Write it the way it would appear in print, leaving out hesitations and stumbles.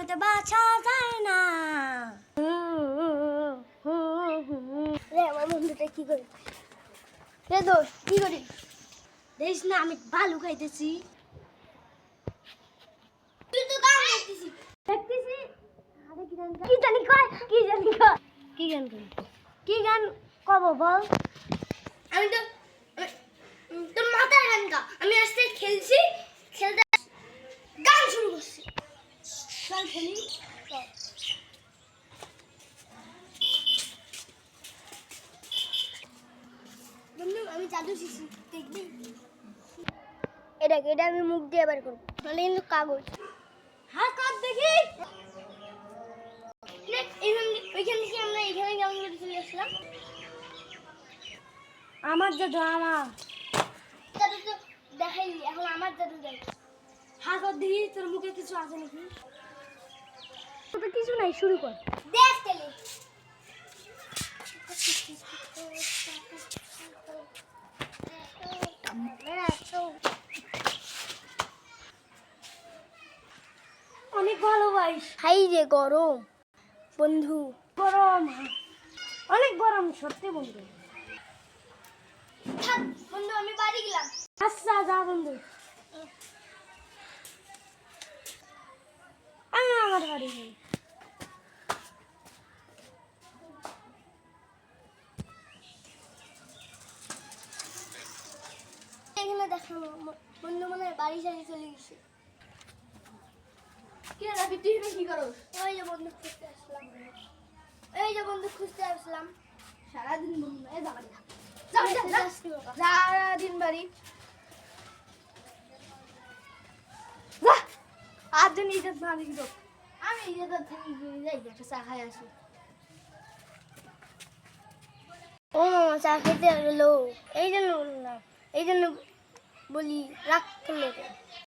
তোমাতে বাঁচা যায় না। রে আমার বন্ধুটা কি করে রে দোষ কি করি দেখিস না আমি বালু খাইতেছি। তুই তো গান গাইতেছিস দেখতেছি। আরে কি গান কি জানি কয় কি জানি কয় কি গান কই কি গান কব বল। আমি তো তোর মাথার গান গা। আমি আজকে খেলছি খেলতে গান শুরু করছি। চল খেলি বন্ধু আমি জাদু শিখছি দেখবি। এটা আমি মুখ দিয়ে বের করবো নাহলে কিন্তু কাগজ। হ্যাঁ কাট দেখি ওইখান থেকে আমরা এখানে কেমন করে চলে আসলাম। আমার জাদু আমার জাদু তো দেখাইলি এখন আমার জাদু দেখ। হ্যাঁ কর দেখি তোর মুখে কিছু আছে নাকি। তো কিছু নাই শুরু কর দেখ তাহলে। অনেক ভালো ভাই। হাই রে গরম বন্ধু গরম অনেক গরম সত্যি বন্ধু। বন্ধু আমি বাড়ি গেলাম। আচ্ছা যা বন্ধু আমি আমার বাড়ি যাই। এখানে দেখা বন্ধু মনে হয় বাড়ি সারি চলে গেছে। কি রাখি তুই কি করস? ওই যে বন্ধু খুঁজতে আসলাম। সারাদিন বন্ধু এ বাড়ি সারাদিন বাড়ি যা আর দিন ইজ্জত না দেখি তো আমি ইজ্জত থেকে যাই একটা চা খাই আসি। ও মামা চা খেতে গেলো এই জন্য বললাম এই জন্য বলি রাগ করলে